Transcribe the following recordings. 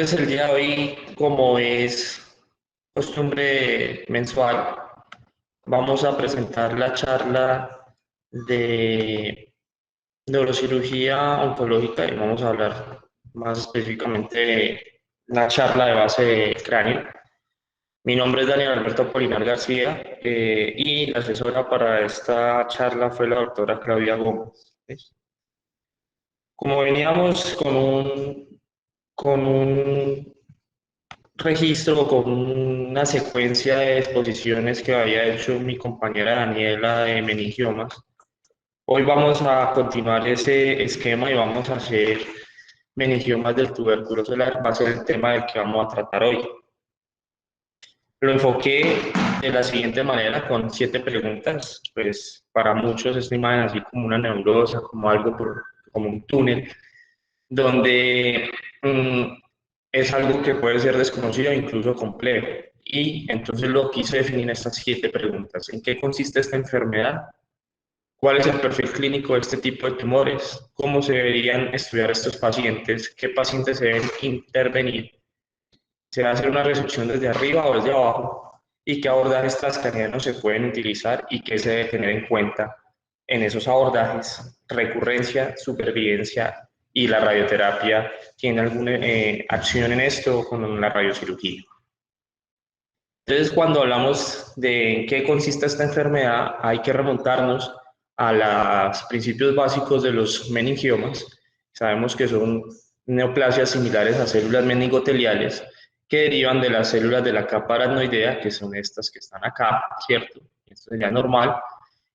Entonces, el día de hoy, como es costumbre mensual, vamos a presentar la charla de neurocirugía oncológica y vamos a hablar más específicamente de la charla de base de cráneo. Mi nombre es Daniel Alberto Polinar García y la asesora para esta charla fue la doctora Claudia Gómez. ¿Sí? Como veníamos con un registro, con una secuencia de exposiciones que había hecho mi compañera Daniela de meningiomas, hoy vamos a continuar ese esquema y vamos a hacer meningiomas del tubérculo solar, va a ser el tema del que vamos a tratar hoy. Lo enfoqué de la siguiente manera, con 7 preguntas, pues para muchos esta imagen así como una nebulosa, como algo como un túnel, donde es algo que puede ser desconocido e incluso complejo. Y entonces lo quise definir en estas 7 preguntas. ¿En qué consiste esta enfermedad? ¿Cuál es el perfil clínico de este tipo de tumores? ¿Cómo se deberían estudiar estos pacientes? ¿Qué pacientes se deben intervenir? ¿Se va a hacer una resección desde arriba o desde abajo? ¿Y qué abordajes transcranianos se pueden utilizar y qué se debe tener en cuenta en esos abordajes? Recurrencia, supervivencia y la radioterapia. ¿Tiene alguna acción en esto con la radiocirugía? Entonces, cuando hablamos de en qué consiste esta enfermedad, hay que remontarnos a los principios básicos de los meningiomas. Sabemos que son neoplasias similares a células meningoteliales que derivan de las células de la capa aracnoidea, que son estas que están acá, ¿cierto? Esto sería normal.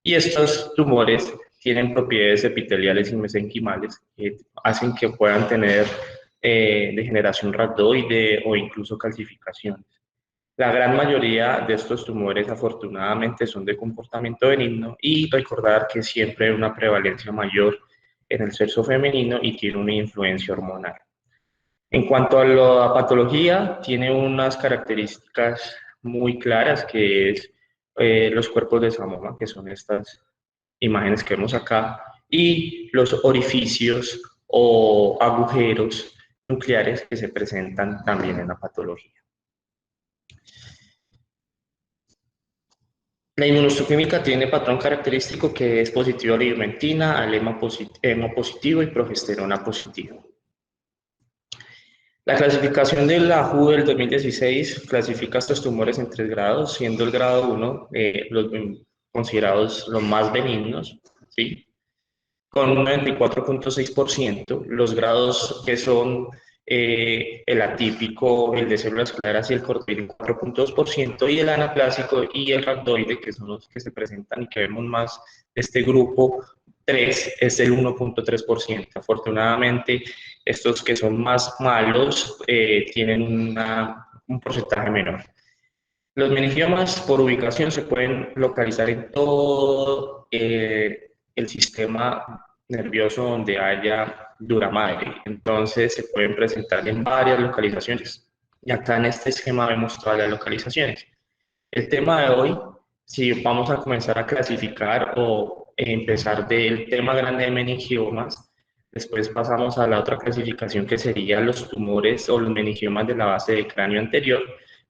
Y estos tumores tienen propiedades epiteliales y mesenquimales que hacen que puedan tener degeneración rhabdoide o incluso calcificaciones. La gran mayoría de estos tumores, afortunadamente, son de comportamiento benigno y recordar que siempre hay una prevalencia mayor en el sexo femenino y tiene una influencia hormonal. En cuanto a la patología, tiene unas características muy claras, que es los cuerpos de Samoma, que son estas imágenes que vemos acá, y los orificios o agujeros nucleares que se presentan también en la patología. La inmunohistoquímica tiene patrón característico que es positivo a la ivermectina, al hemo positivo y progesterona positivo. La clasificación de la WHO del 2016 clasifica estos tumores en 3 grados, siendo el grado 1 considerados los más benignos, ¿sí? Con un 94.6%, los grados que son el atípico, el de células claras y el corticoide 4.2%, y el anaplásico y el rhabdoide, que son los que se presentan y que vemos más de este grupo 3, es el 1.3%. Afortunadamente, estos que son más malos tienen un porcentaje menor. Los meningiomas por ubicación se pueden localizar en todo el sistema nervioso donde haya dura madre. Entonces se pueden presentar en varias localizaciones. Y acá en este esquema vemos todas las localizaciones. El tema de hoy, si vamos a comenzar a clasificar o empezar del tema grande de meningiomas, después pasamos a la otra clasificación que serían los tumores o los meningiomas de la base del cráneo anterior,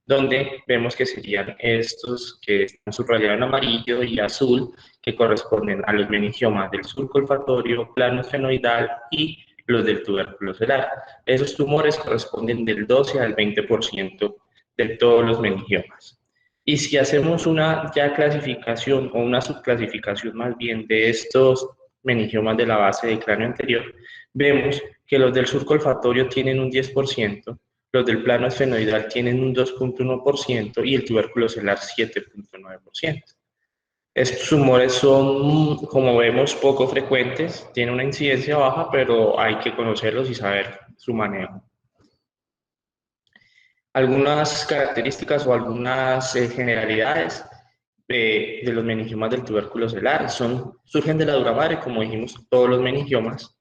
donde vemos que serían estos que están subrayados en amarillo y azul, que corresponden a los meningiomas del surco olfatorio, plano esfenoidal y los del tubérculo solar. Esos tumores corresponden del 12 al 20% de todos los meningiomas. Y si hacemos una ya clasificación o una subclasificación más bien de estos meningiomas de la base del cráneo anterior, vemos que los del surco olfatorio tienen un 10%, los del plano esfenoidal tienen un 2.1% y el tubérculo solar 7.9%. Estos tumores son, como vemos, poco frecuentes, tienen una incidencia baja, pero hay que conocerlos y saber su manejo. Algunas características o algunas generalidades de los meningiomas del tubérculo solar surgen de la dura madre, como dijimos, todos los meningiomas,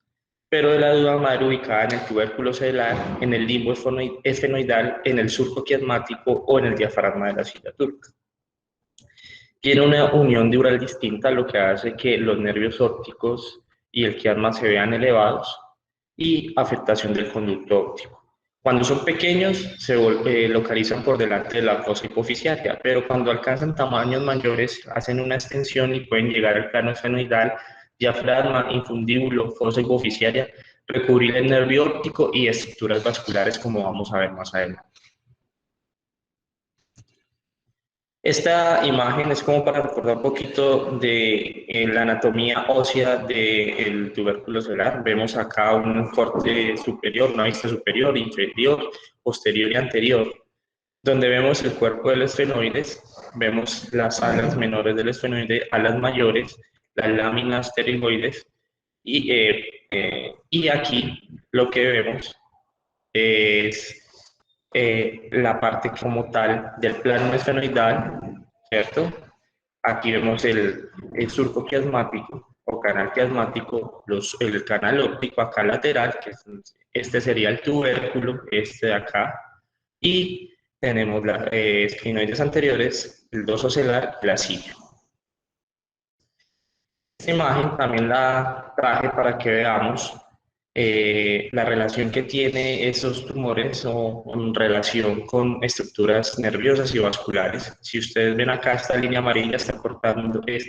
pero de la dura madre ubicada en el tubérculo solar, en el limbo esfenoidal, en el surco quiasmático o en el diafragma de la silla turca. Tiene una unión dural distinta, lo que hace que los nervios ópticos y el quiasma se vean elevados, y afectación del conducto óptico. Cuando son pequeños, localizan por delante de la fosa hipofisiaria, pero cuando alcanzan tamaños mayores, hacen una extensión y pueden llegar al plano esfenoidal, diafragma, infundíbulo, fosa hipofisiaria, recubrir el nervio óptico y estructuras vasculares, como vamos a ver más adelante. Esta imagen es como para recordar un poquito de la anatomía ósea del tubérculo celular. Vemos acá un corte superior, una vista superior, inferior, posterior y anterior, donde vemos el cuerpo del esfenoides, vemos las alas menores del esfenoide, alas mayores, las láminas pterigoides, y aquí lo que vemos es la parte como tal del plano esfenoidal, ¿cierto? Aquí vemos el surco quiasmático o canal quiasmático, el canal óptico acá lateral, este sería el tubérculo, este de acá, y tenemos las esfenoides anteriores, el dorso celular, la silla. Esta imagen también la traje para que veamos la relación que tiene esos tumores o en relación con estructuras nerviosas y vasculares. Si ustedes ven acá, esta línea amarilla está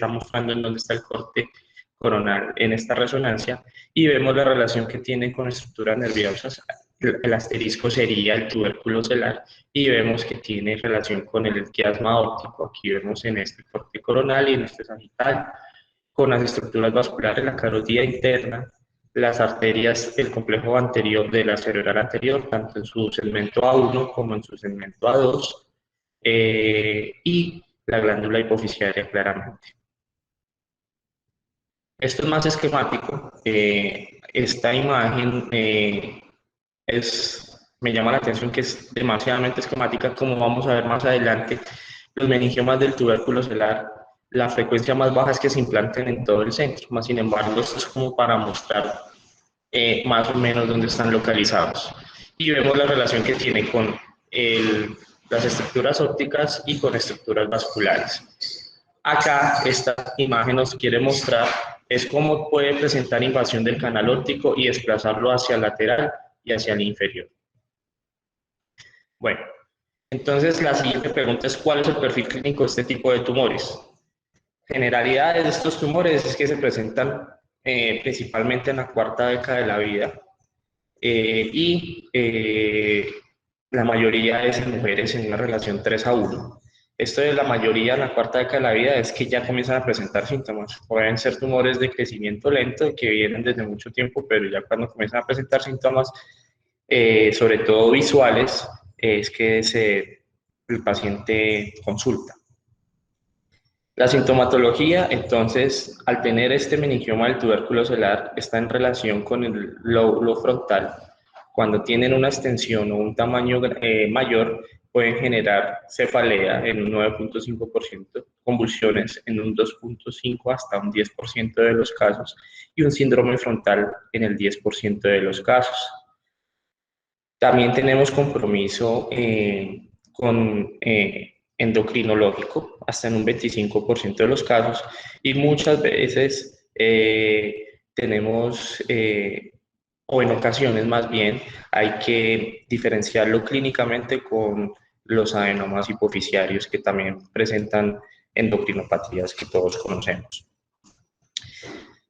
mostrando en dónde está el corte coronal en esta resonancia y vemos la relación que tiene con estructuras nerviosas. El asterisco sería el tubérculo celular y vemos que tiene relación con el quiasma óptico. Aquí vemos en este corte coronal y en este sagital con las estructuras vasculares, la carótida interna, las arterias del complejo anterior de la cerebral anterior, tanto en su segmento A1 como en su segmento A2, y la glándula hipofisiaria claramente. Esto es más esquemático. Esta imagen me llama la atención que es demasiadamente esquemática, como vamos a ver más adelante. Los meningiomas del tubérculo celular, la frecuencia más baja es que se implanten en todo el centro, más sin embargo, esto es como para mostrar más o menos dónde están localizados. Y vemos la relación que tiene con las estructuras ópticas y con estructuras vasculares. Acá esta imagen nos quiere mostrar es cómo puede presentar invasión del canal óptico y desplazarlo hacia el lateral y hacia el inferior. Bueno, entonces la siguiente pregunta es ¿cuál es el perfil clínico de este tipo de tumores? Generalidades de estos tumores es que se presentan principalmente en la cuarta década de la vida la mayoría es en mujeres en una relación 3:1. Esto de la mayoría en la cuarta década de la vida es que ya comienzan a presentar síntomas. Pueden ser tumores de crecimiento lento que vienen desde mucho tiempo, pero ya cuando comienzan a presentar síntomas, sobre todo visuales, es que el paciente consulta. La sintomatología, entonces, al tener este meningioma del tubérculo celular, está en relación con el lóbulo frontal. Cuando tienen una extensión o un tamaño mayor, pueden generar cefalea en un 9.5%, convulsiones en un 2.5 hasta un 10% de los casos y un síndrome frontal en el 10% de los casos. También tenemos compromiso con endocrinológico, hasta en un 25% de los casos, y muchas veces tenemos, o en ocasiones más bien, hay que diferenciarlo clínicamente con los adenomas hipofisiarios que también presentan endocrinopatías que todos conocemos.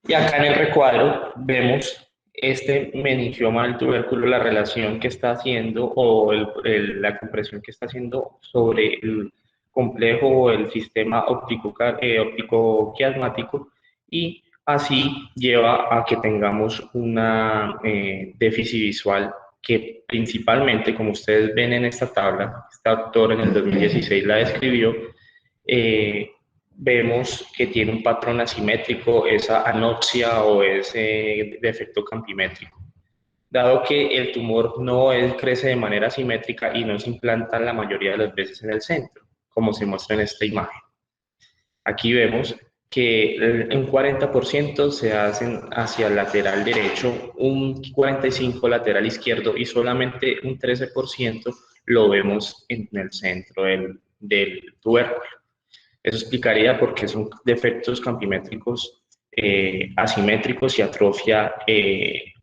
Y acá en el recuadro vemos este meningioma del tubérculo, la relación que está haciendo o la compresión que está haciendo sobre el complejo o el sistema óptico-quiasmático y así lleva a que tengamos una déficit visual que principalmente, como ustedes ven en esta tabla, este autor en el 2016 la describió, vemos que tiene un patrón asimétrico, esa anoxia o ese defecto campimétrico. Dado que el tumor no crece de manera asimétrica y no se implanta la mayoría de las veces en el centro, como se muestra en esta imagen. Aquí vemos que un 40% se hacen hacia el lateral derecho, un 45% lateral izquierdo y solamente un 13% lo vemos en el centro del tubérculo. Eso explicaría por qué son defectos campimétricos asimétricos y atrofia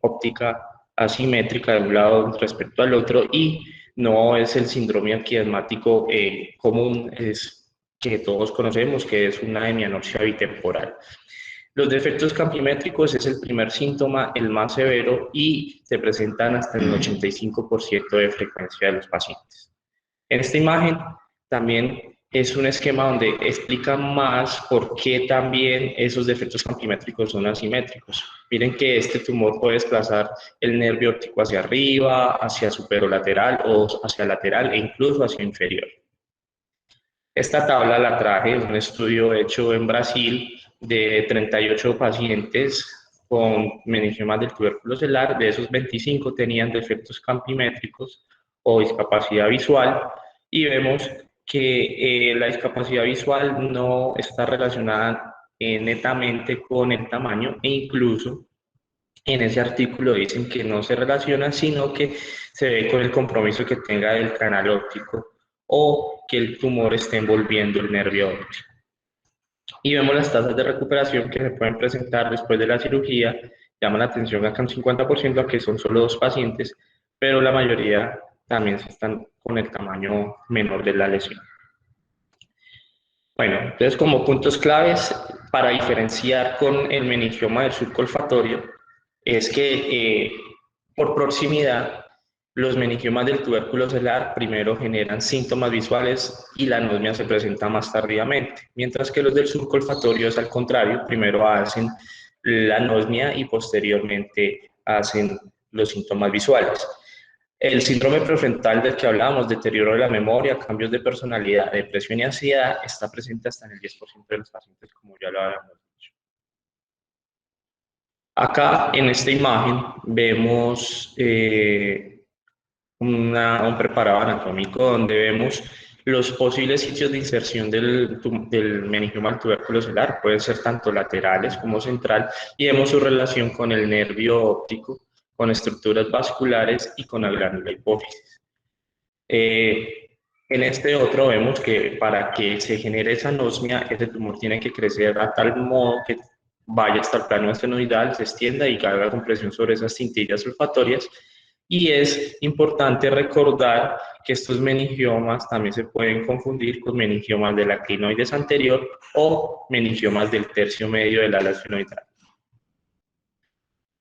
óptica asimétrica de un lado respecto al otro y no es el síndrome anquiasmático común, es que todos conocemos, que es una hemianopsia bitemporal. Los defectos campimétricos es el primer síntoma, el más severo, y se presentan hasta en el 85% de frecuencia de los pacientes. En esta imagen también es un esquema donde explica más por qué también esos defectos campimétricos son asimétricos. Miren que este tumor puede desplazar el nervio óptico hacia arriba, hacia superolateral o hacia lateral e incluso hacia inferior. Esta tabla la traje de un estudio hecho en Brasil de 38 pacientes con meningiomas del tubérculo celular. De esos 25 tenían defectos campimétricos o discapacidad visual, y vemos que la discapacidad visual no está relacionada netamente con el tamaño, e incluso en ese artículo dicen que no se relaciona, sino que se ve con el compromiso que tenga el canal óptico o que el tumor esté envolviendo el nervio óptico. Y vemos las tasas de recuperación que se pueden presentar después de la cirugía. Llama la atención acá un 50%, que son solo 2 pacientes, pero la mayoría también están con el tamaño menor de la lesión. Bueno, entonces como puntos claves para diferenciar con el meningioma del surco olfatorio es que por proximidad los meningiomas del tubérculo celular primero generan síntomas visuales y la anosmia se presenta más tardíamente, mientras que los del surco olfatorio es al contrario, primero hacen la anosmia y posteriormente hacen los síntomas visuales. El síndrome prefrontal del que hablábamos, deterioro de la memoria, cambios de personalidad, depresión y ansiedad, está presente hasta en el 10% de los pacientes, como ya lo habíamos dicho. Acá en esta imagen vemos un preparado anatómico donde vemos los posibles sitios de inserción del meningioma del tubérculo celular. Pueden ser tanto laterales como central, y vemos su relación con el nervio óptico, con estructuras vasculares y con la glándula hipófisis. En este otro vemos que para que se genere esa anosmia, ese tumor tiene que crecer a tal modo que vaya hasta el plano esfenoidal, se extienda y haga compresión sobre esas cintillas olfatorias. Y es importante recordar que estos meningiomas también se pueden confundir con meningiomas de la clinoides anterior o meningiomas del tercio medio del ala esfenoidal.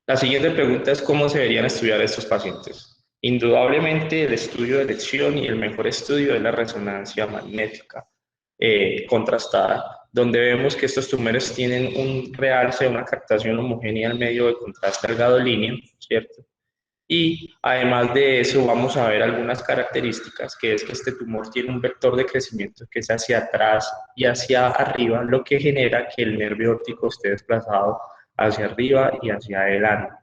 La siguiente pregunta es: ¿cómo se deberían estudiar estos pacientes? Indudablemente el estudio de elección y el mejor estudio es la resonancia magnética contrastada, donde vemos que estos tumores tienen un realce, una captación homogénea al medio de contraste al gadolíneo, ¿cierto? Y además de eso vamos a ver algunas características, que es que este tumor tiene un vector de crecimiento que es hacia atrás y hacia arriba, lo que genera que el nervio óptico esté desplazado hacia arriba y hacia adelante.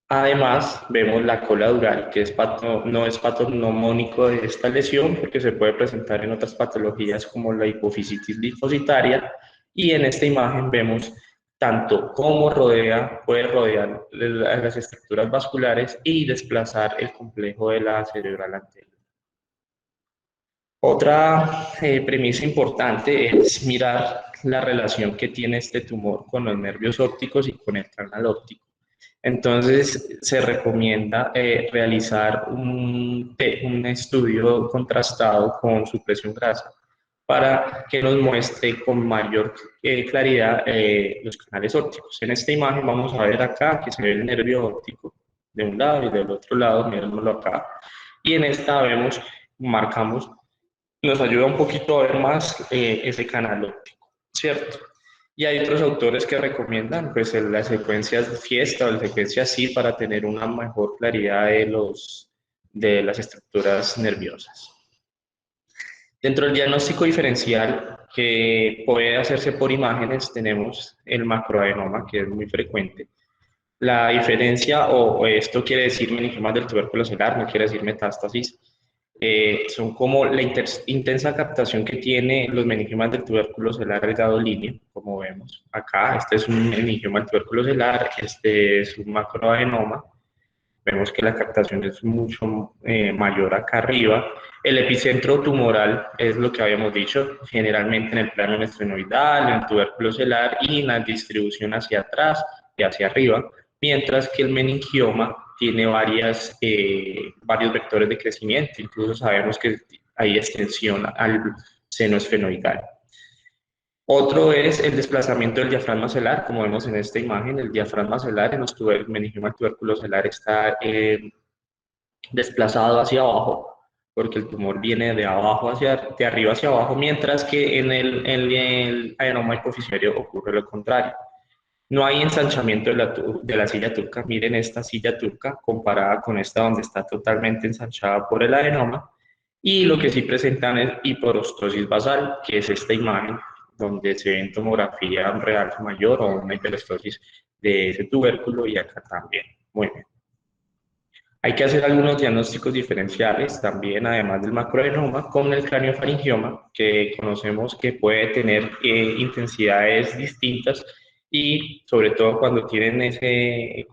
Además, vemos la cola dural, que no es patognomónico de esta lesión, porque se puede presentar en otras patologías como la hipofisitis linfocitaria, y en esta imagen vemos tanto cómo puede rodear las estructuras vasculares y desplazar el complejo de la cerebral anterior. Otra premisa importante es mirar la relación que tiene este tumor con los nervios ópticos y con el canal óptico. Entonces, se recomienda realizar un estudio contrastado con supresión grasa para que nos muestre con mayor claridad los canales ópticos. En esta imagen vamos a ver acá que se ve el nervio óptico de un lado y del otro lado, mirémoslo acá. Y en esta marcamos, nos ayuda un poquito a ver más ese canal óptico, ¿cierto? Y hay otros autores que recomiendan pues las secuencias fiesta o las secuencias SID para tener una mejor claridad de las estructuras nerviosas. Dentro del diagnóstico diferencial que puede hacerse por imágenes tenemos el macroadenoma, que es muy frecuente. La diferencia, o esto quiere decir meningiomas del tubérculo celular, no quiere decir metástasis, son como la intensa captación que tiene los meningiomas del tubérculo celular del gadolíneo, como vemos acá. Este es un meningioma del tubérculo celular, este es un macroadenoma. Vemos que la captación es mucho mayor acá arriba. El epicentro tumoral es lo que habíamos dicho, generalmente en el plano esfenoidal, en el tubérculo celular y en la distribución hacia atrás y hacia arriba, mientras que el meningioma tiene varios vectores de crecimiento, incluso sabemos que hay extensión al seno esfenoidal. Otro es el desplazamiento del diafragma celular, como vemos en esta imagen, el diafragma celular en el meningioma tuberculocelular está desplazado hacia abajo, porque el tumor viene de arriba hacia abajo, mientras que en el adenoma hipoficiario ocurre lo contrario. No hay ensanchamiento de la silla turca. Miren esta silla turca comparada con esta donde está totalmente ensanchada por el adenoma. Y lo que sí presentan es hiperostosis basal, que es esta imagen donde se ve en tomografía un realce mayor o una hiperostosis de ese tubérculo y acá también. Muy bien. Hay que hacer algunos diagnósticos diferenciales también, además del macroadenoma, con el craneofaringioma, que conocemos que puede tener intensidades distintas y sobre todo cuando tienen ese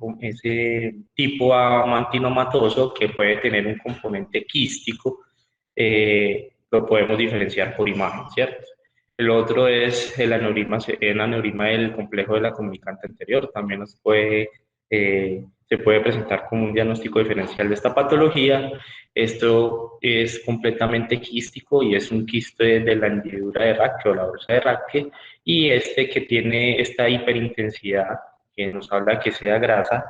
tipo amantinomatoso que puede tener un componente quístico, lo podemos diferenciar por imagen, ¿cierto? El otro es el aneurisma del complejo de la comunicante anterior, también se puede presentar como un diagnóstico diferencial de esta patología. Esto es completamente quístico y es un quiste de la hendidura de Raquel o la bolsa de Raquel, y este que tiene esta hiperintensidad, que nos habla que sea grasa,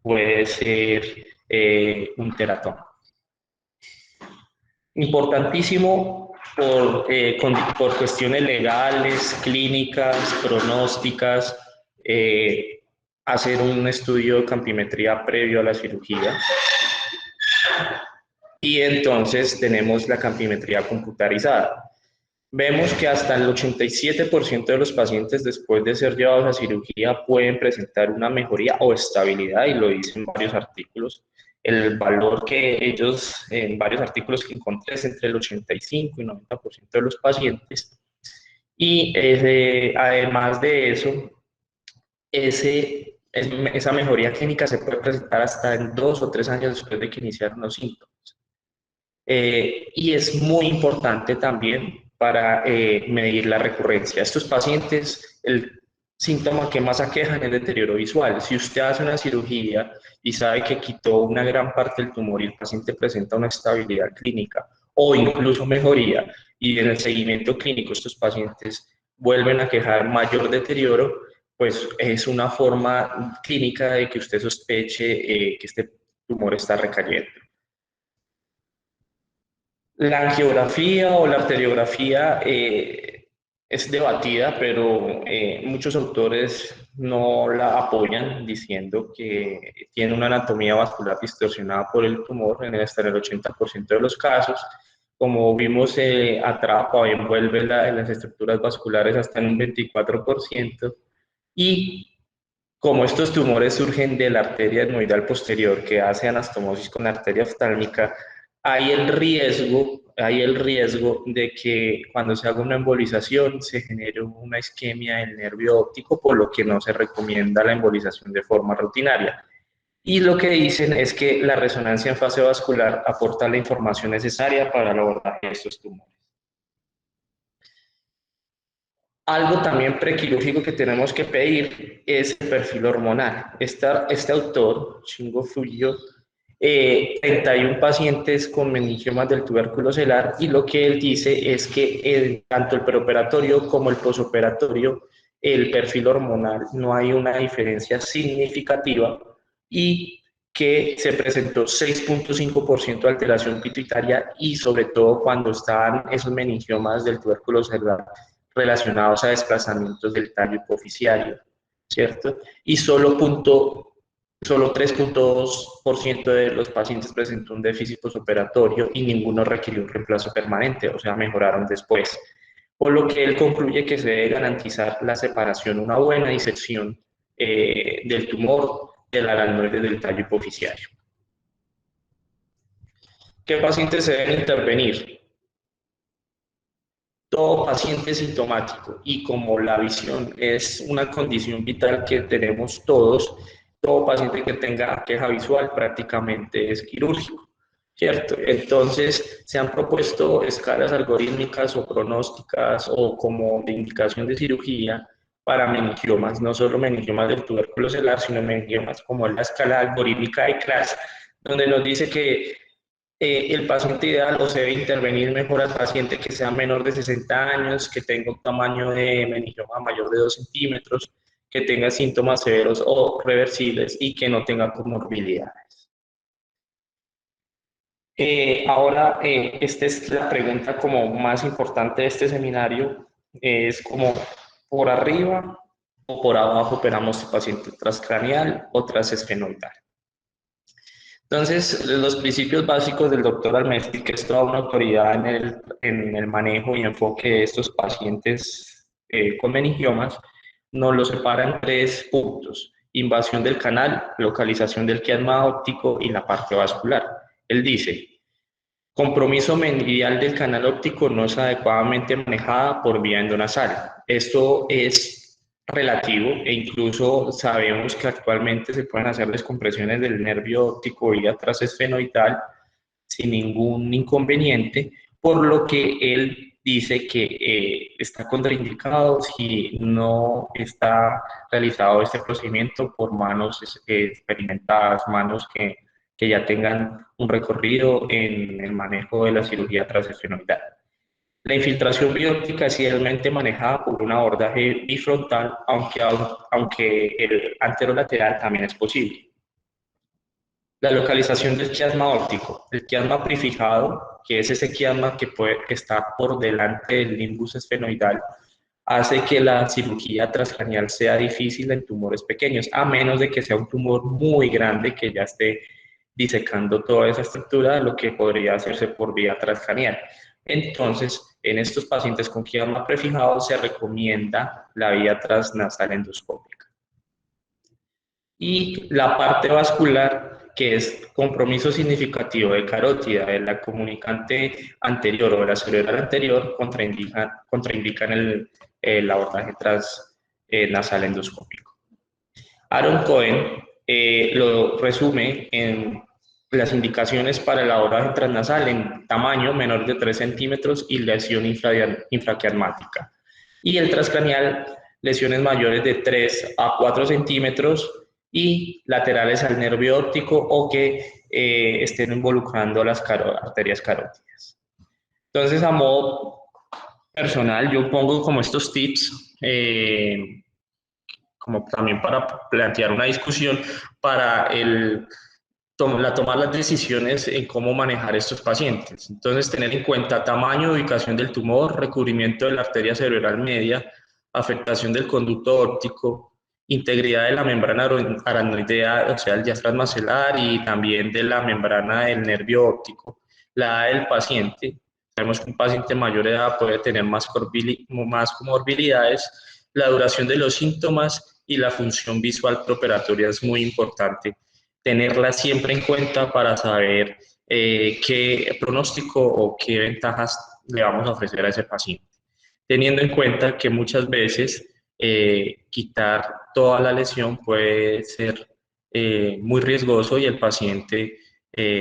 puede ser un teratoma. Importantísimo por cuestiones legales, clínicas, pronósticas, hacer un estudio de campimetría previo a la cirugía. Y entonces tenemos la campimetría computarizada. Vemos que hasta el 87% de los pacientes después de ser llevados a cirugía pueden presentar una mejoría o estabilidad, y lo dicen varios artículos. El valor que ellos, en varios artículos que encontré, es entre el 85 y 90% de los pacientes. Y además de eso, esa mejoría clínica se puede presentar hasta en 2 o 3 años después de que iniciaron los síntomas. Y es muy importante también para medir la recurrencia. Estos pacientes, el síntoma que más aquejan es el deterioro visual. Si usted hace una cirugía y sabe que quitó una gran parte del tumor y el paciente presenta una estabilidad clínica o incluso mejoría, y en el seguimiento clínico estos pacientes vuelven a quejar mayor deterioro, pues es una forma clínica de que usted sospeche que este tumor está recayendo. La angiografía o la arteriografía es debatida, pero muchos autores no la apoyan, diciendo que tiene una anatomía vascular distorsionada por el tumor hasta en el 80% de los casos. Como vimos, atrapa o envuelve las estructuras vasculares hasta en un 24%. Y como estos tumores surgen de la arteria etmoidal posterior que hace anastomosis con la arteria oftálmica, hay el riesgo de que cuando se haga una embolización se genere una isquemia del nervio óptico, por lo que no se recomienda la embolización de forma rutinaria. Y lo que dicen es que la resonancia en fase vascular aporta la información necesaria para el abordaje de estos tumores. Algo también prequirúrgico que tenemos que pedir es el perfil hormonal. Este autor, Shingo Fujio, 31 pacientes con meningiomas del tubérculo celular, y lo que él dice es que tanto el preoperatorio como el posoperatorio, el perfil hormonal no hay una diferencia significativa, y que se presentó 6.5% de alteración pituitaria, y sobre todo cuando estaban esos meningiomas del tubérculo celular relacionados a desplazamientos del tallo hipoficiario, ¿cierto? Y solo 3.2% de los pacientes presentó un déficit postoperatorio y ninguno requirió un reemplazo permanente, o sea, mejoraron después. Por lo que él concluye que se debe garantizar la separación, una buena disección del tumor de la aracnoide del tallo hipoficiario. ¿Qué pacientes se deben intervenir? Todo paciente sintomático, y como la visión es una condición vital que tenemos todos, todo paciente que tenga queja visual prácticamente es quirúrgico, ¿cierto? Entonces se han propuesto escalas algorítmicas o pronósticas o como de indicación de cirugía para meningiomas, no solo meningiomas del tubérculo celular, sino meningiomas como la escala algorítmica de Class, donde nos dice que el paciente ideal o se debe intervenir mejor al paciente que sea menor de 60 años, que tenga un tamaño de meningioma mayor de 2 centímetros, que tenga síntomas severos o reversibles y que no tenga comorbilidades. Esta es la pregunta como más importante de este seminario, es como por arriba o por abajo operamos el paciente transcraneal o transesfenoidal. Entonces, los principios básicos del doctor Almesti, que es toda una autoridad en el manejo y enfoque de estos pacientes con meningiomas, nos lo separa en 3 puntos: invasión del canal, localización del quiasma óptico y la parte vascular. Él dice: compromiso medial del canal óptico no es adecuadamente manejada por vía endonasal. Esto es relativo e incluso sabemos que actualmente se pueden hacer descompresiones del nervio óptico vía transesfenoidal sin ningún inconveniente, por lo que él dice que está contraindicado si no está realizado este procedimiento por manos experimentadas, manos que ya tengan un recorrido en el manejo de la cirugía transesfenoidal. La infiltración bióptica es idealmente manejada por un abordaje bifrontal, aunque el anterolateral también es posible. La localización del quiasma óptico. El quiasma prefijado, que es ese quiasma que está por delante del limbus esfenoidal, hace que la cirugía transcranial sea difícil en tumores pequeños, a menos de que sea un tumor muy grande que ya esté disecando toda esa estructura, lo que podría hacerse por vía transcranial. Entonces, en estos pacientes con quiasma prefijado se recomienda la vía transnasal endoscópica. Y la parte vascular, que es compromiso significativo de carótida de la comunicante anterior o de la cerebral anterior, contraindican el abordaje transnasal endoscópico. Aaron Cohen lo resume en las indicaciones para el abordaje transnasal en tamaño menor de 3 centímetros y lesión infraquiasmática. Y el transcranial, lesiones mayores de 3 a 4 centímetros y laterales al nervio óptico o que estén involucrando las arterias carótidas. Entonces, a modo personal, yo pongo como estos tips, como también para plantear una discusión para tomar las decisiones en cómo manejar estos pacientes. Entonces, tener en cuenta tamaño, ubicación del tumor, recubrimiento de la arteria cerebral media, afectación del conducto óptico, integridad de la membrana aracnoidea, o sea, el diafragma celular, y también de la membrana del nervio óptico, la edad del paciente. Sabemos que un paciente mayor de edad puede tener más comorbilidades, la duración de los síntomas y la función visual preoperatoria es muy importante tenerla siempre en cuenta para saber qué pronóstico o qué ventajas le vamos a ofrecer a ese paciente. Teniendo en cuenta que muchas veces quitar toda la lesión puede ser muy riesgoso y el paciente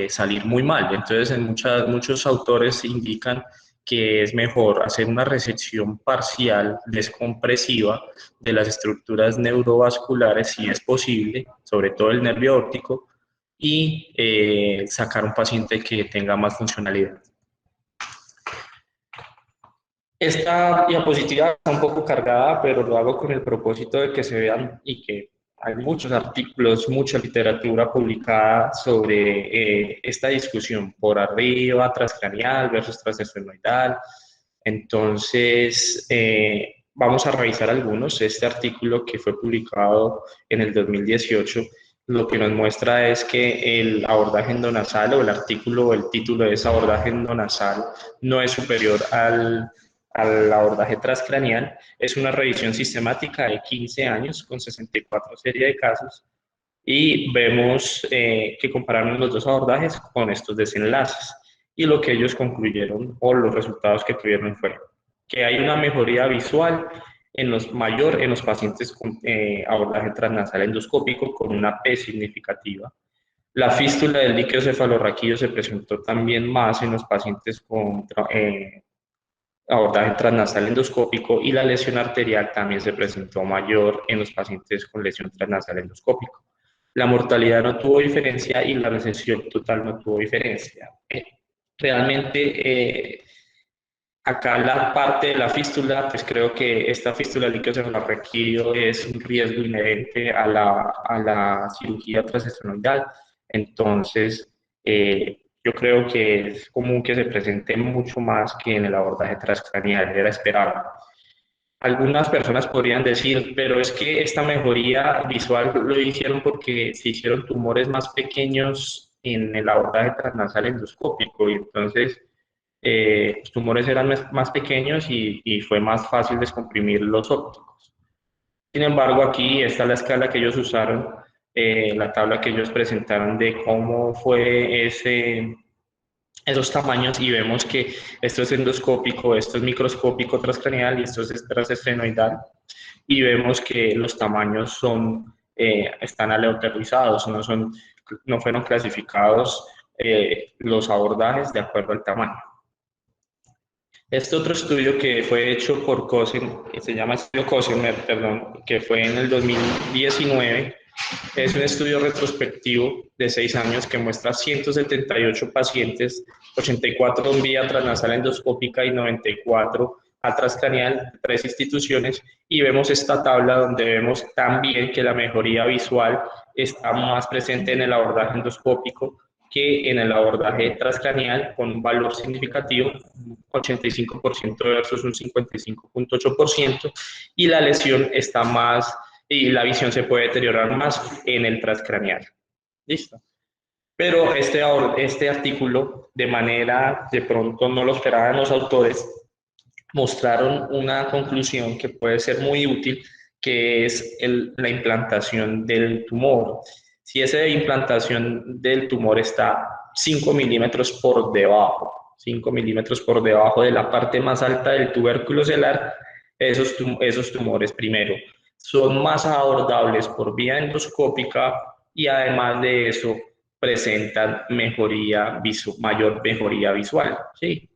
salir muy mal. Entonces, muchos autores indican que es mejor hacer una resección parcial descompresiva de las estructuras neurovasculares, si es posible, sobre todo el nervio óptico, y sacar un paciente que tenga más funcionalidad. Esta diapositiva está un poco cargada, pero lo hago con el propósito de que se vean y que hay muchos artículos, mucha literatura publicada sobre esta discusión por arriba, transcranial versus transesfenoidal. Entonces, vamos a revisar algunos. Este artículo que fue publicado en el 2018, lo que nos muestra es que el abordaje endonasal o el artículo o el título de ese abordaje endonasal no es superior al abordaje transcranial. Es una revisión sistemática de 15 años con 64 series de casos y vemos que compararon los dos abordajes con estos desenlaces y lo que ellos concluyeron o los resultados que tuvieron fue que hay una mejoría visual en los pacientes con abordaje transnasal endoscópico con una P significativa. La fístula del líquido cefalorraquídeo se presentó también más en los pacientes con abordaje transnasal endoscópico, y la lesión arterial también se presentó mayor en los pacientes con lesión transnasal endoscópico. La mortalidad no tuvo diferencia y la resección total no tuvo diferencia. Realmente, acá la parte de la fístula, pues creo que esta fístula líquido-cefalorraquídeo es un riesgo inherente a la cirugía transestenoidal. Entonces, yo creo que es común que se presente mucho más que en el abordaje transcranial, era esperable. Algunas personas podrían decir, pero es que esta mejoría visual lo hicieron porque se hicieron tumores más pequeños en el abordaje transnasal endoscópico y entonces los tumores eran más pequeños y fue más fácil descomprimir los ópticos. Sin embargo, aquí está la escala que ellos usaron, la tabla que ellos presentaron de cómo fue esos tamaños y vemos que esto es endoscópico, esto es microscópico transcranial y esto es transesfenoidal y vemos que los tamaños están aleatorizados, no fueron clasificados los abordajes de acuerdo al tamaño. Este otro estudio que fue hecho por Cosen, que se llama estudio Cosemer, perdón, que fue en el 2019, es un estudio retrospectivo de 6 años que muestra 178 pacientes, 84 en vía transnasal endoscópica y 94 a transcranial, 3 instituciones, y vemos esta tabla donde vemos también que la mejoría visual está más presente en el abordaje endoscópico que en el abordaje transcranial, con un valor significativo, 85% versus un 55.8%, y la lesión está más, y la visión se puede deteriorar más en el transcranial. ¿Listo? Pero este artículo, de manera, de pronto no lo esperaban los autores, mostraron una conclusión que puede ser muy útil, que es la implantación del tumor. Si esa implantación del tumor está 5 milímetros por debajo, 5 milímetros por debajo de la parte más alta del tubérculo celular, esos tumores primero son más abordables por vía endoscópica y además de eso presentan mayor mejoría visual. ¿Sí?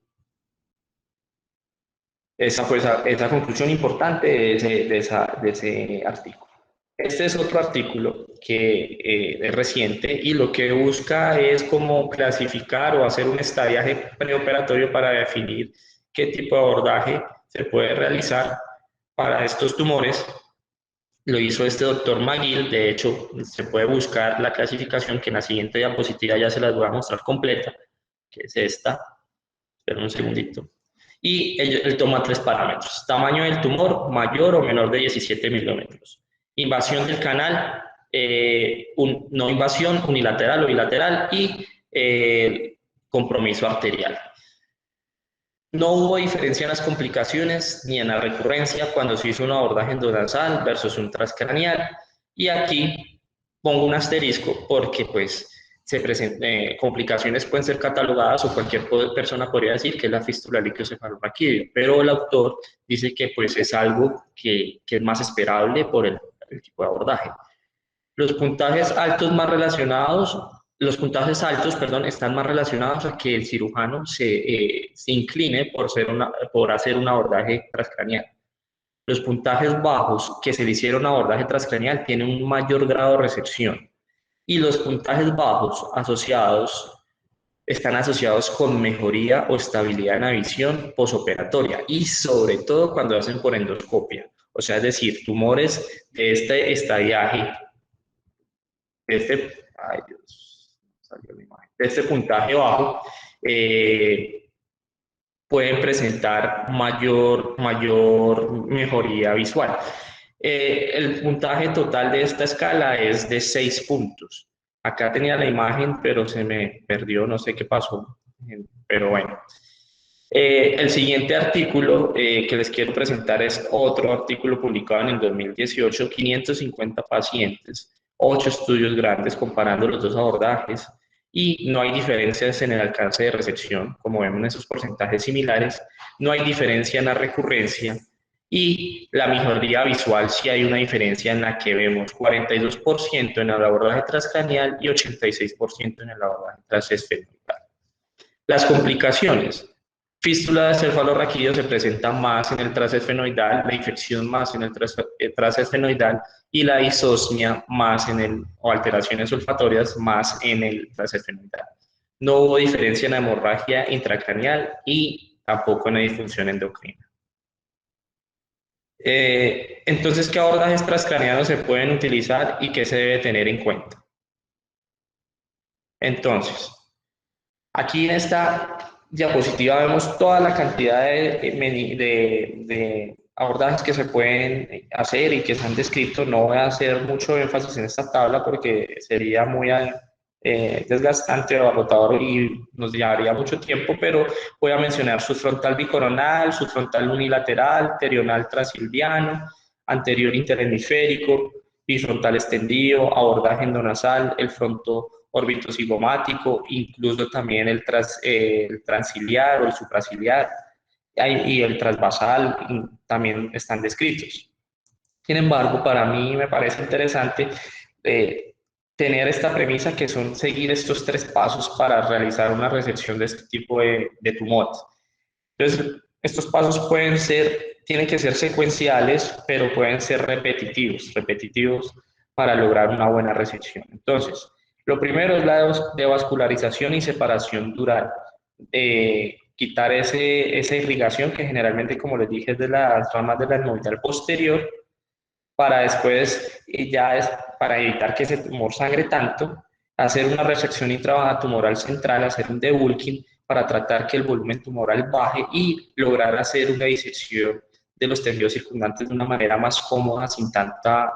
Esa fue esa conclusión importante de ese artículo. Este es otro artículo que es reciente y lo que busca es como clasificar o hacer un estadiaje preoperatorio para definir qué tipo de abordaje se puede realizar para estos tumores. Lo hizo este doctor McGill. De hecho, se puede buscar la clasificación, que en la siguiente diapositiva ya se las voy a mostrar completa, que es esta. Espera un segundito. Y él toma 3 parámetros: tamaño del tumor, mayor o menor de 17 milímetros; invasión del canal, no invasión, unilateral o bilateral; y compromiso arterial. No hubo diferencia en las complicaciones ni en la recurrencia cuando se hizo un abordaje endonasal versus un transcranial. Y aquí pongo un asterisco porque pues complicaciones pueden ser catalogadas o cualquier persona podría decir que es la fístula líquido-cefalorraquídeo, pero el autor dice que pues es algo que es más esperable por el tipo de abordaje. Los puntajes altos más relacionados, los puntajes altos, perdón, están más relacionados a que el cirujano se incline por hacer un abordaje transcranial. Los puntajes bajos que se le hicieron abordaje transcranial tienen un mayor grado de recepción, y los puntajes bajos están asociados con mejoría o estabilidad en la visión posoperatoria y sobre todo cuando hacen por endoscopia. O sea, es decir, tumores de este estadiaje, ay Dios, salió la imagen, de este puntaje bajo, pueden presentar mayor mejoría visual. El puntaje total de esta escala es de 6 puntos. Acá tenía la imagen, pero se me perdió, no sé qué pasó, pero bueno. El siguiente artículo que les quiero presentar es otro artículo publicado en el 2018, 550 pacientes, 8 estudios grandes comparando los dos abordajes, y no hay diferencias en el alcance de recepción, como vemos en esos porcentajes similares, no hay diferencia en la recurrencia, y la mejoría visual sí hay una diferencia en la que vemos 42% en el abordaje transcranial y 86% en el abordaje transesfenoidal. Las complicaciones. Fístula cefalorraquídeo se presenta más en el trasesfenoidal, la infección más en el trasesfenoidal y la disosmia más o alteraciones olfatorias más en el trasesfenoidal. No hubo diferencia en la hemorragia intracraneal y tampoco en la disfunción endocrina. Entonces, ¿qué abordajes transcraneanos se pueden utilizar y qué se debe tener en cuenta? Entonces, aquí en esta diapositiva vemos toda la cantidad de abordajes que se pueden hacer y que se han descrito. No voy a hacer mucho énfasis en esta tabla porque sería muy desgastante o agotador y nos llevaría mucho tiempo, pero voy a mencionar subfrontal bicoronal, subfrontal unilateral, terional transilviano, anterior interhemisférico, bifrontal extendido, abordaje endonasal, el fronto orbitocigomático, incluso también el transciliar o el supraciliar y el transvasal también están descritos. Sin embargo, para mí me parece interesante tener esta premisa que son seguir estos tres pasos para realizar una resección de este tipo de tumores. Entonces, estos pasos tienen que ser secuenciales, pero pueden ser repetitivos para lograr una buena resección. Entonces, lo primero es la devascularización y separación dural. Quitar esa irrigación que generalmente, como les dije, es de las ramas de la etmoidal posterior, para después, para evitar que ese tumor sangre tanto, hacer una resección intrabaja-tumoral central, hacer un debulking para tratar que el volumen tumoral baje y lograr hacer una disección de los tejidos circundantes de una manera más cómoda, sin tanta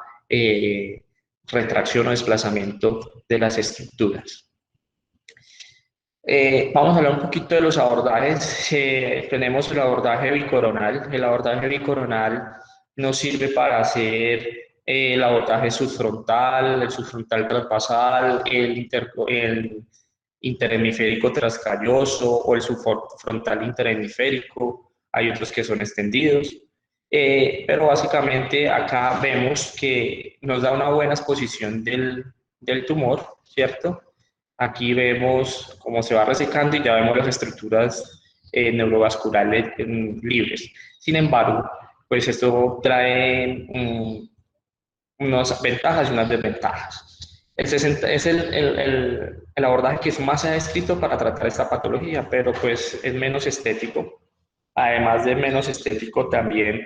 retracción o desplazamiento de las estructuras. Vamos a hablar un poquito de los abordajes. Tenemos el abordaje bicoronal. El abordaje bicoronal nos sirve para hacer el abordaje subfrontal, el subfrontal transversal, el interhemisférico transcalloso o el subfrontal interhemisférico. Hay otros que son extendidos. Pero básicamente acá vemos que nos da una buena exposición del tumor, ¿cierto? Aquí vemos cómo se va resecando y ya vemos las estructuras neurovasculares libres. Sin embargo, pues esto trae unas ventajas y unas desventajas. Es el abordaje que más se ha descrito para tratar esta patología, pero pues es menos estético. Además de menos estético, también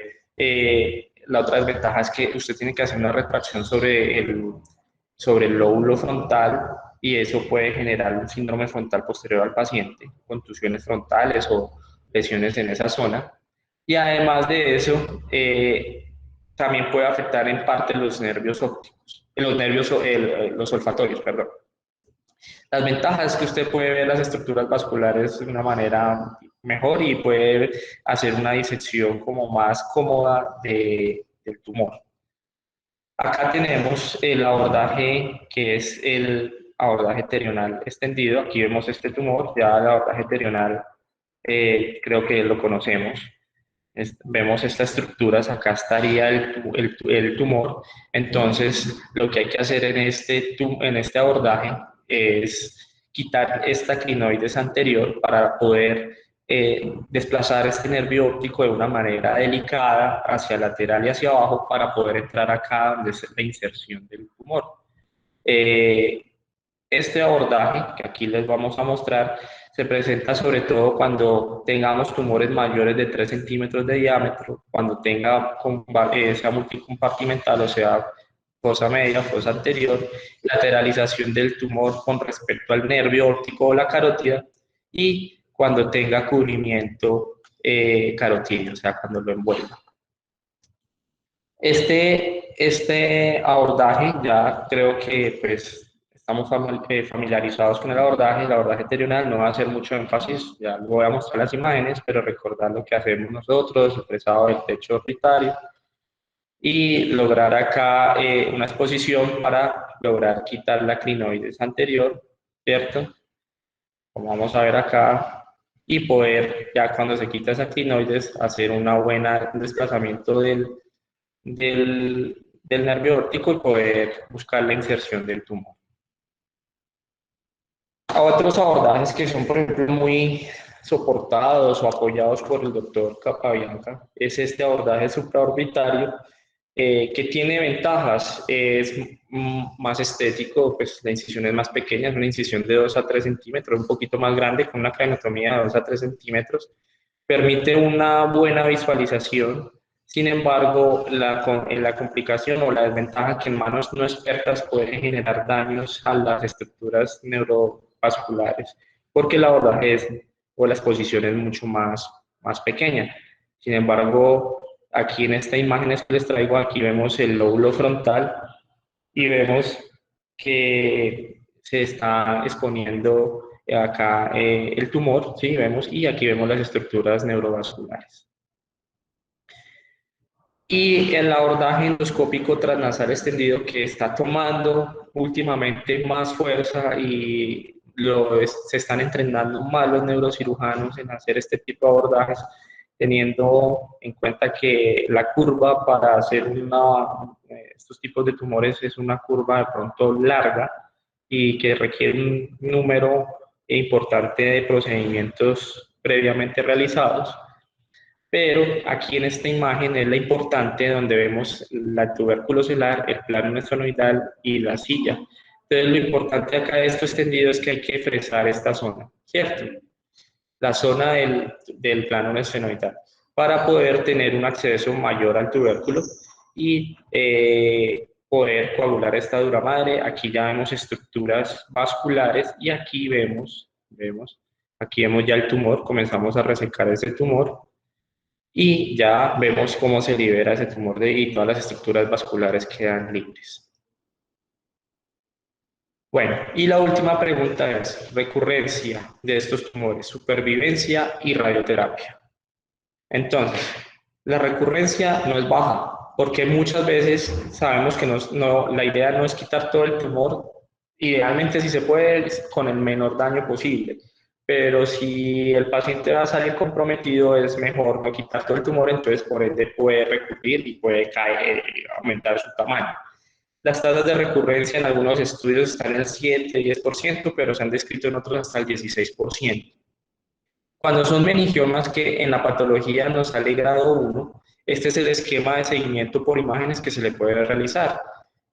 la otra desventaja es que usted tiene que hacer una retracción sobre el lóbulo frontal y eso puede generar un síndrome frontal posterior al paciente, contusiones frontales o lesiones en esa zona. Y además de eso, también puede afectar en parte los nervios ópticos, los olfatorios, perdón. Las ventajas es que usted puede ver las estructuras vasculares de una manera mejor y puede hacer una disección como más cómoda del tumor. Acá tenemos el abordaje que es el abordaje terional extendido. Aquí vemos este tumor, ya el abordaje terional creo que lo conocemos. Vemos estas estructuras, acá estaría el tumor. Entonces, lo que hay que hacer en este abordaje es quitar esta crinoides anterior para poder desplazar este nervio óptico de una manera delicada hacia lateral y hacia abajo para poder entrar acá donde es la inserción del tumor. Eh, este abordaje, que aquí les vamos a mostrar, se presenta sobre todo cuando tengamos tumores mayores de 3 centímetros de diámetro, cuando sea multicompartimental, o sea, fosa media, fosa anterior, lateralización del tumor con respecto al nervio óptico o la carótida, y cuando tenga cubrimiento carotídeo, o sea, cuando lo envuelva. Este abordaje ya creo que pues estamos familiarizados con el abordaje terional, no va a hacer mucho énfasis, ya les voy a mostrar las imágenes, pero recordar lo que hacemos nosotros, el fresado del techo orbitario, y lograr acá una exposición para lograr quitar la crinoides anterior, ¿cierto? Como vamos a ver acá, y poder ya cuando se quita esa crinoides hacer una buena desplazamiento del nervio óptico y poder buscar la inserción del tumor. A otros abordajes que son, por ejemplo, muy soportados o apoyados por el doctor Capabianca es este abordaje supraorbitario, que tiene ventajas. Es más estético, pues la incisión es más pequeña, es una incisión de 2 a 3 centímetros, un poquito más grande, con una craniotomía de 2 a 3 centímetros. Permite una buena visualización. Sin embargo, la complicación o la desventaja que en manos no expertas puede generar daños a las estructuras neurovasculares, porque el abordaje o la exposición es mucho más pequeña. Sin embargo, aquí en esta imagen que les traigo, aquí vemos el lóbulo frontal y vemos que se está exponiendo acá el tumor, ¿sí? Vemos, y aquí vemos las estructuras neurovasculares. Y el abordaje endoscópico transnasal extendido, que está tomando últimamente más fuerza y se están entrenando más los neurocirujanos en hacer este tipo de abordajes, teniendo en cuenta que la curva para hacer estos tipos de tumores es una curva de pronto larga y que requiere un número importante de procedimientos previamente realizados. Pero aquí en esta imagen es la importante, donde vemos la tubérculo celular, el plano esfenoidal y la silla. Entonces, lo importante acá de esto extendido es que hay que fresar esta zona, ¿cierto? La zona del plano esfenoidal, para poder tener un acceso mayor al tubérculo y poder coagular esta dura madre. Aquí ya vemos estructuras vasculares y aquí vemos ya el tumor, comenzamos a resecar ese tumor y ya vemos cómo se libera ese tumor y todas las estructuras vasculares quedan libres. Bueno, y la última pregunta es recurrencia de estos tumores, supervivencia y radioterapia. Entonces, la recurrencia no es baja, porque muchas veces sabemos que la idea no es quitar todo el tumor, idealmente si se puede con el menor daño posible, pero si el paciente va a salir comprometido es mejor no quitar todo el tumor, entonces por ende puede recurrir y puede caer, aumentar su tamaño. Las tasas de recurrencia en algunos estudios están en el 7-10%, pero se han descrito en otros hasta el 16%. Cuando son meningiomas que en la patología nos sale grado 1, este es el esquema de seguimiento por imágenes que se le puede realizar.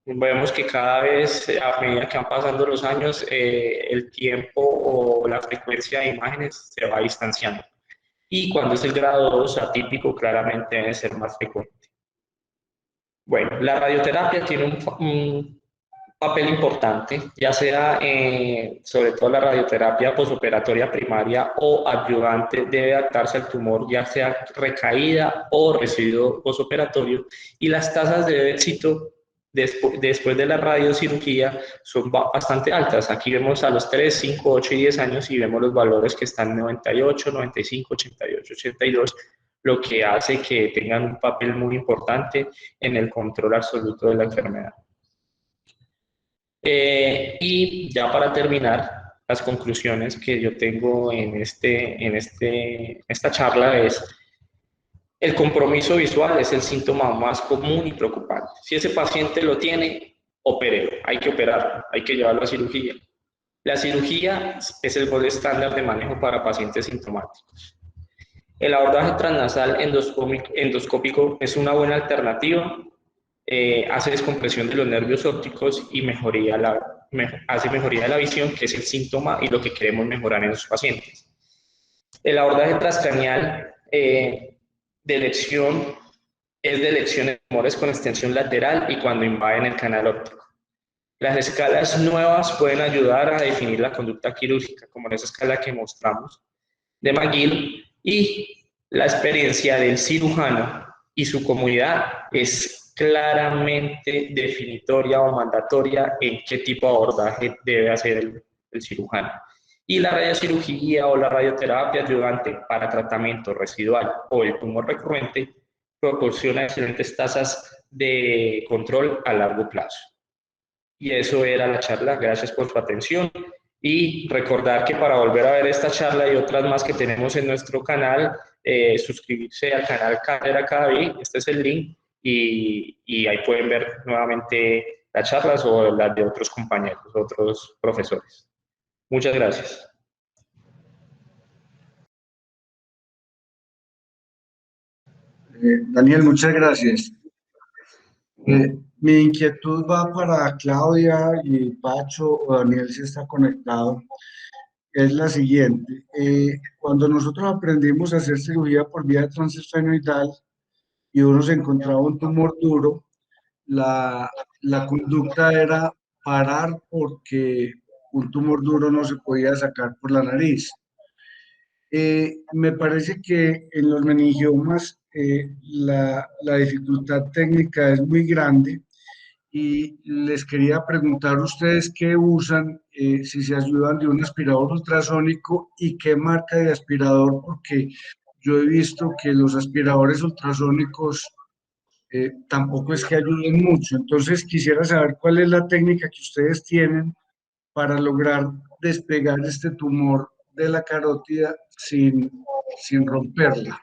Vemos que cada vez, a medida que van pasando los años, el tiempo o la frecuencia de imágenes se va distanciando. Y cuando es el grado 2 atípico, claramente debe ser más frecuente. Bueno, la radioterapia tiene un papel importante, ya sea sobre todo la radioterapia posoperatoria primaria o adyuvante, debe adaptarse al tumor, ya sea recaída o residuo posoperatorio, y las tasas de éxito después de la radiocirugía son bastante altas. Aquí vemos a los 3, 5, 8 y 10 años y vemos los valores que están en 98, 95, 88, 82, lo que hace que tengan un papel muy importante en el control absoluto de la enfermedad. Y ya para terminar, las conclusiones que yo tengo en esta charla es: el compromiso visual es el síntoma más común y preocupante. Si ese paciente lo tiene, opérelo, hay que operarlo, hay que llevarlo a cirugía. La cirugía es el gold estándar de manejo para pacientes sintomáticos. El abordaje transnasal endoscópico es una buena alternativa, hace descompresión de los nervios ópticos y hace mejoría de la visión, que es el síntoma y lo que queremos mejorar en los pacientes. El abordaje transcranial de elección es de elección de tumores con extensión lateral y cuando invaden el canal óptico. Las escalas nuevas pueden ayudar a definir la conducta quirúrgica, como en esa escala que mostramos de McGill, y la experiencia del cirujano y su comunidad es claramente definitoria o mandatoria en qué tipo de abordaje debe hacer el cirujano. Y la radiocirugía o la radioterapia ayudante para tratamiento residual o el tumor recurrente proporciona excelentes tasas de control a largo plazo. Y eso era la charla. Gracias por su atención. Y recordar que para volver a ver esta charla y otras más que tenemos en nuestro canal, suscribirse al canal Carrera Academy, este es el link, y ahí pueden ver nuevamente las charlas o las de otros compañeros, otros profesores. Muchas gracias. Daniel, muchas gracias. Mi inquietud va para Claudia y Pacho o Daniel si está conectado. Es la siguiente. Cuando nosotros aprendimos a hacer cirugía por vía transesfenoidal y uno se encontraba un tumor duro, la conducta era parar porque un tumor duro no se podía sacar por la nariz. Me parece que en los meningiomas la dificultad técnica es muy grande y les quería preguntar a ustedes qué usan, si se ayudan de un aspirador ultrasónico y qué marca de aspirador, porque yo he visto que los aspiradores ultrasónicos tampoco es que ayuden mucho. Entonces quisiera saber cuál es la técnica que ustedes tienen para lograr despegar este tumor de la carótida sin romperla.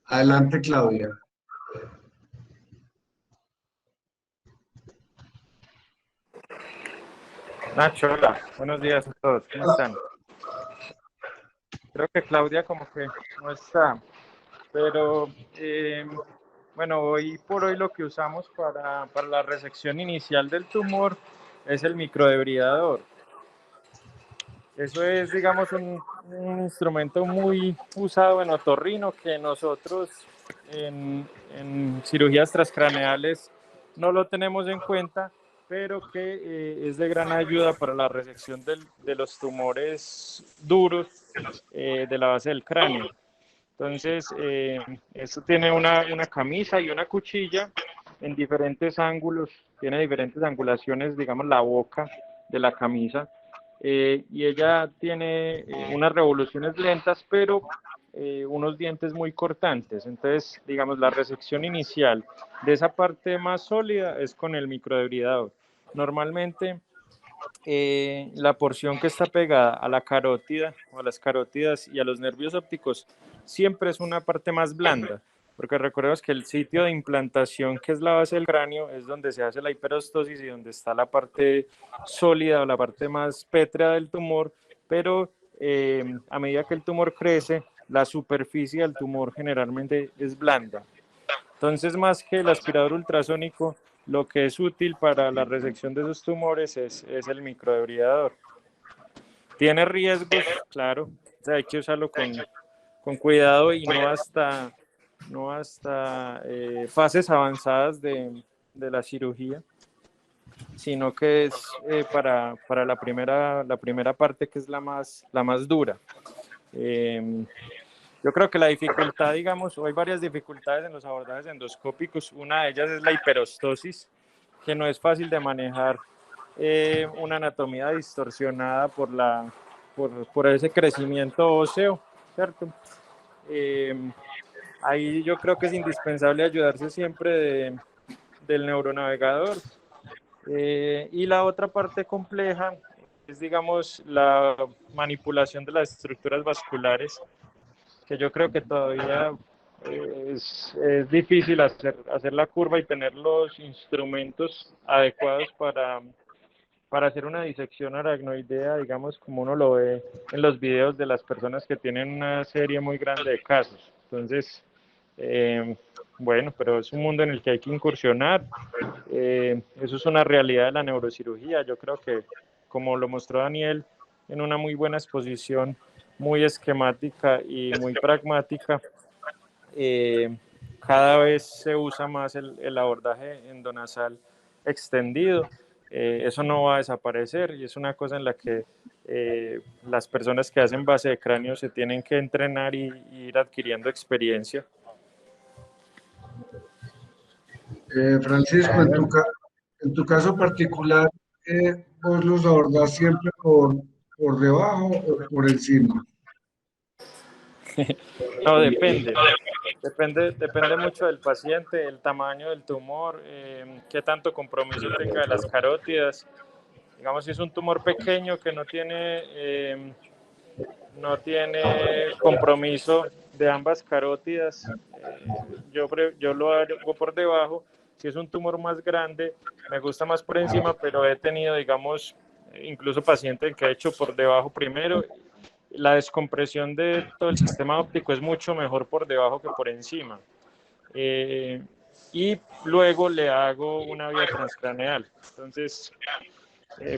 Adelante, Claudia. Nacho, hola, buenos días a todos, ¿cómo están? Creo que Claudia como que no está, pero bueno, hoy por hoy lo que usamos para la resección inicial del tumor es el microdebridador. Eso es, digamos, un instrumento muy usado en otorrino que nosotros en cirugías transcraneales no lo tenemos en cuenta, pero que es de gran ayuda para la resección de los tumores duros de la base del cráneo. Entonces, esto tiene una camisa y una cuchilla en diferentes ángulos, tiene diferentes angulaciones, digamos, la boca de la camisa, y ella tiene unas revoluciones lentas, pero unos dientes muy cortantes. Entonces, digamos, la resección inicial de esa parte más sólida es con el microdebridador. Normalmente, la porción que está pegada a la carótida o a las carótidas y a los nervios ópticos siempre es una parte más blanda, porque recordemos que el sitio de implantación, que es la base del cráneo, es donde se hace la hiperostosis y donde está la parte sólida o la parte más pétrea del tumor, pero a medida que el tumor crece, la superficie del tumor generalmente es blanda. Entonces, más que el aspirador ultrasónico, lo que es útil para la resección de esos tumores es el microdebridador. Tiene riesgos, claro, o sea, hay que usarlo con cuidado y no hasta fases avanzadas de la cirugía, sino que es para la primera parte, que es la más dura. Yo creo que la dificultad, digamos, hay varias dificultades en los abordajes endoscópicos. Una de ellas es la hiperostosis, que no es fácil de manejar, una anatomía distorsionada por ese crecimiento óseo, ¿cierto? Eh, Ahí yo creo que es indispensable ayudarse siempre del neuronavegador. Y la otra parte compleja es, digamos, la manipulación de las estructuras vasculares, que yo creo que todavía es difícil hacer la curva y tener los instrumentos adecuados para hacer una disección aracnoidea, digamos, como uno lo ve en los videos de las personas que tienen una serie muy grande de casos. Entonces, bueno, pero es un mundo en el que hay que incursionar. Eso es una realidad de la neurocirugía. Yo creo que, como lo mostró Daniel en una muy buena exposición, muy esquemática y muy pragmática, cada vez se usa más el abordaje endonasal extendido. Eso no va a desaparecer y es una cosa en la que las personas que hacen base de cráneo se tienen que entrenar y ir adquiriendo experiencia. Francisco, en tu caso particular, ¿vos los abordás siempre por debajo o por encima? No, depende mucho del paciente, el tamaño del tumor, qué tanto compromiso tenga de las carótidas. Digamos, si es un tumor pequeño que no tiene compromiso de ambas carótidas, yo lo hago por debajo, Si es un tumor más grande, me gusta más por encima, pero he tenido, digamos, incluso pacientes que ha hecho por debajo primero. La descompresión de todo el sistema óptico es mucho mejor por debajo que por encima. Y luego le hago una vía transcraneal. Entonces,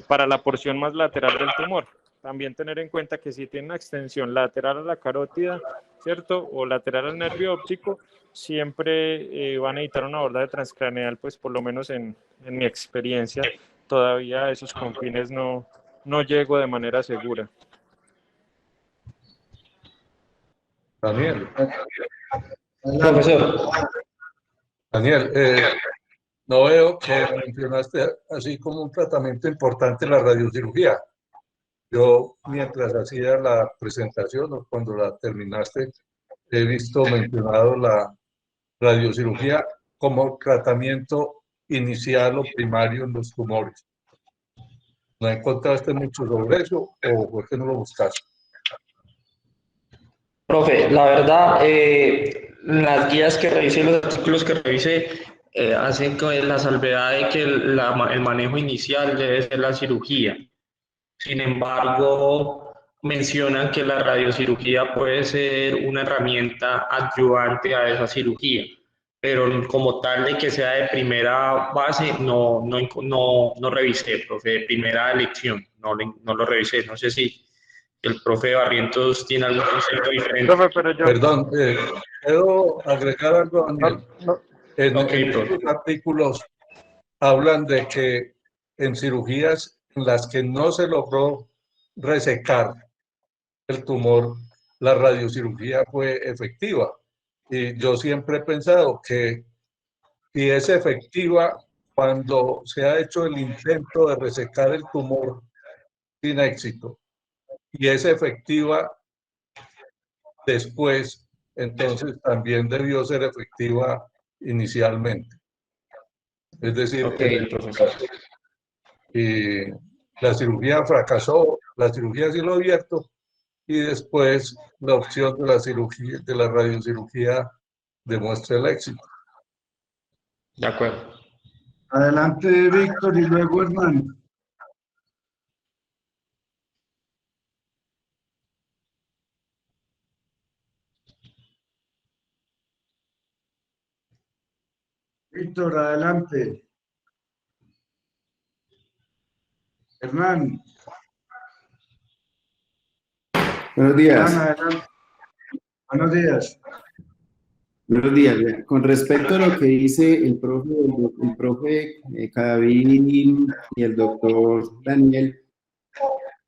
para la porción más lateral del tumor. También tener en cuenta que si tiene una extensión lateral a la carótida, ¿cierto? O lateral al nervio óptico, siempre van a necesitar una abordaje transcraneal, pues por lo menos en mi experiencia, todavía a esos confines no llego de manera segura. Daniel, Profesor, Daniel, no veo que mencionaste así como un tratamiento importante la radiocirugía. Yo, mientras hacía la presentación o cuando la terminaste, he visto mencionado la radiocirugía como tratamiento inicial o primario en los tumores. ¿No encontraste mucho sobre eso o por qué no lo buscaste? profe, la verdad, las guías que revisé, los artículos que revisé, hacen la salvedad de que el manejo inicial debe ser la cirugía. Sin embargo, mencionan que la radiocirugía puede ser una herramienta adyuvante a esa cirugía, pero como tal de que sea de primera base, no revisé, profe, de primera elección, no lo revisé. No sé si el profe Barrientos tiene algún concepto diferente. Profe, pero yo... Perdón, ¿puedo agregar algo, Daniel? En Ok, profe. estos artículos hablan de que en cirugías en las que no se logró resecar el tumor, la radiocirugía fue efectiva. Y yo siempre he pensado que si es efectiva cuando se ha hecho el intento de resecar el tumor sin éxito y es efectiva después, entonces también debió ser efectiva inicialmente. Es decir, Ok, en el profesor. caso que la cirugía fracasó, la cirugía a cielo abierto, y después la opción de la cirugía, de la radiocirugía, demuestra el éxito. De acuerdo. Adelante, Víctor, y luego Hernán. Víctor, adelante. Hernán. Buenos días. Hernán, adelante. Buenos días. Buenos días. Con respecto a lo que dice el profe Cadavid y el doctor Daniel,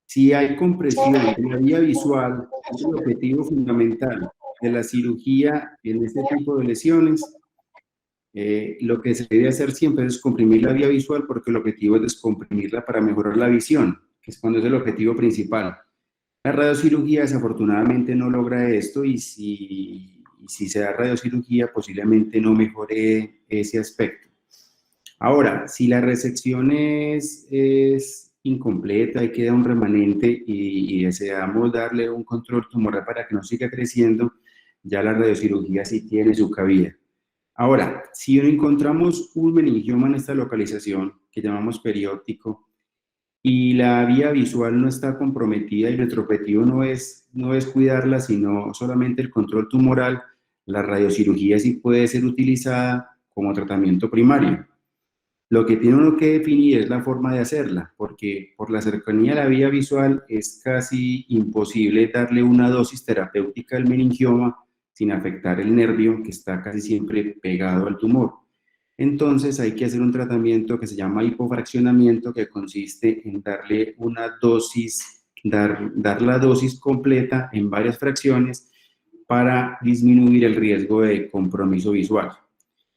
si hay compresión en la vía visual, es el objetivo fundamental de la cirugía en este tipo de lesiones. Lo que se debe hacer siempre es comprimir la vía visual porque el objetivo es descomprimirla para mejorar la visión, que es cuando es el objetivo principal. La radiocirugía desafortunadamente no logra esto y si se da radiocirugía posiblemente no mejore ese aspecto. Ahora, si la resección es incompleta y queda un remanente y deseamos darle un control tumoral para que no siga creciendo, ya la radiocirugía sí tiene su cabida. Ahora, si encontramos un meningioma en esta localización, que llamamos perióptico, y la vía visual no está comprometida y nuestro objetivo no es cuidarla, sino solamente el control tumoral, la radiocirugía sí puede ser utilizada como tratamiento primario. Lo que tiene uno que definir es la forma de hacerla, porque por la cercanía a la vía visual es casi imposible darle una dosis terapéutica al meningioma sin afectar el nervio que está casi siempre pegado al tumor. Entonces hay que hacer un tratamiento que se llama hipofraccionamiento, que consiste en darle una dosis, dar la dosis completa en varias fracciones para disminuir el riesgo de compromiso visual.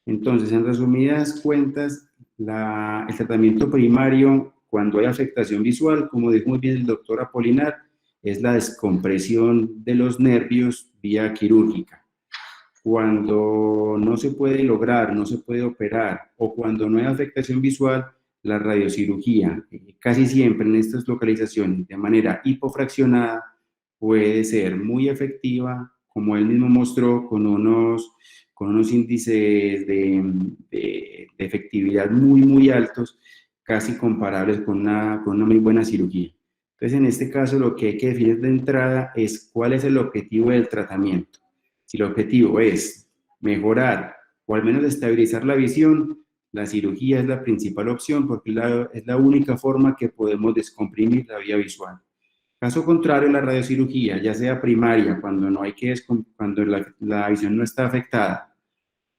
Entonces, en resumidas cuentas, el tratamiento primario, cuando hay afectación visual, como dijo muy bien el doctor Apolinar, es la descompresión de los nervios vía quirúrgica. Cuando no se puede lograr, no se puede operar, o cuando no hay afectación visual, la radiocirugía, casi siempre en estas localizaciones, de manera hipofraccionada, puede ser muy efectiva como él mismo mostró, con unos índices de efectividad muy altos, casi comparables con una muy buena cirugía. Entonces, en este caso, lo que hay que definir de entrada es cuál es el objetivo del tratamiento. Si el objetivo es mejorar o al menos estabilizar la visión, la cirugía es la principal opción porque es la única forma que podemos descomprimir la vía visual. Caso contrario, la radiocirugía, ya sea primaria, cuando cuando la visión no está afectada,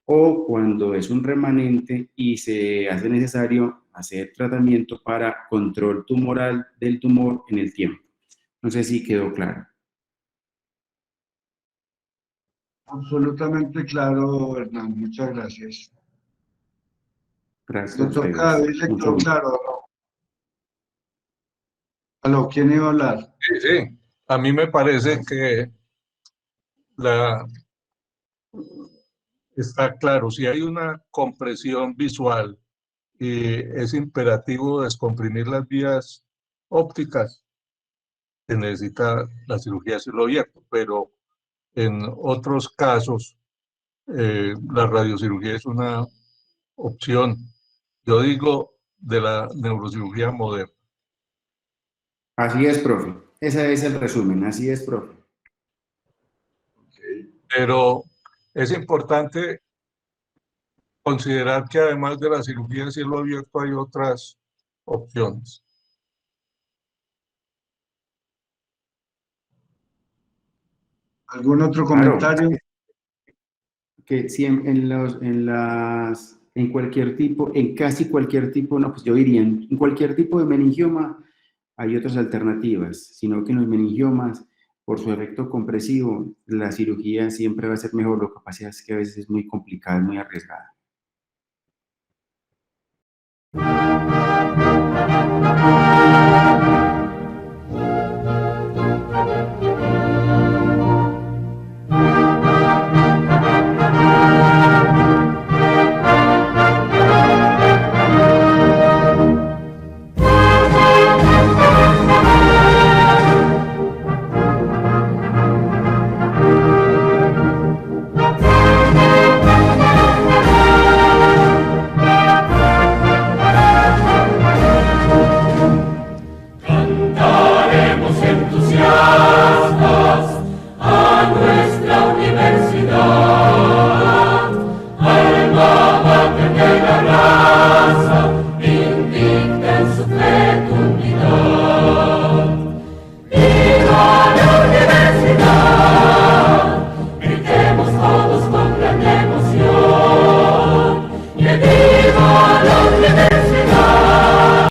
o cuando es un remanente y se hace necesario hacer tratamiento para control tumoral del tumor en el tiempo. No sé si quedó claro. Absolutamente claro, Hernán. Muchas gracias. Gracias a Doctor ustedes. Cadavid, ¿le Mucho quedó gusto. claro? ¿Aló? ¿Quién iba a hablar? Sí, sí. A mí me parece que está claro, si hay una compresión visual y es imperativo descomprimir las vías ópticas, se necesita la cirugía a cielo abierto, pero en otros casos la radiocirugía es una opción, yo digo, de la neurocirugía moderna. Así es, profe. Ese es el resumen. Así es, profe. Pero es importante considerar que además de la cirugía a cielo abierto hay otras opciones. ¿Algún otro Claro, comentario? que si en cualquier tipo, en casi cualquier tipo, no, pues yo diría, en cualquier tipo de meningioma hay otras alternativas, sino que en los meningiomas, por su efecto compresivo, la cirugía siempre va a ser mejor. Lo que pasa es que a veces es muy complicada, muy arriesgada.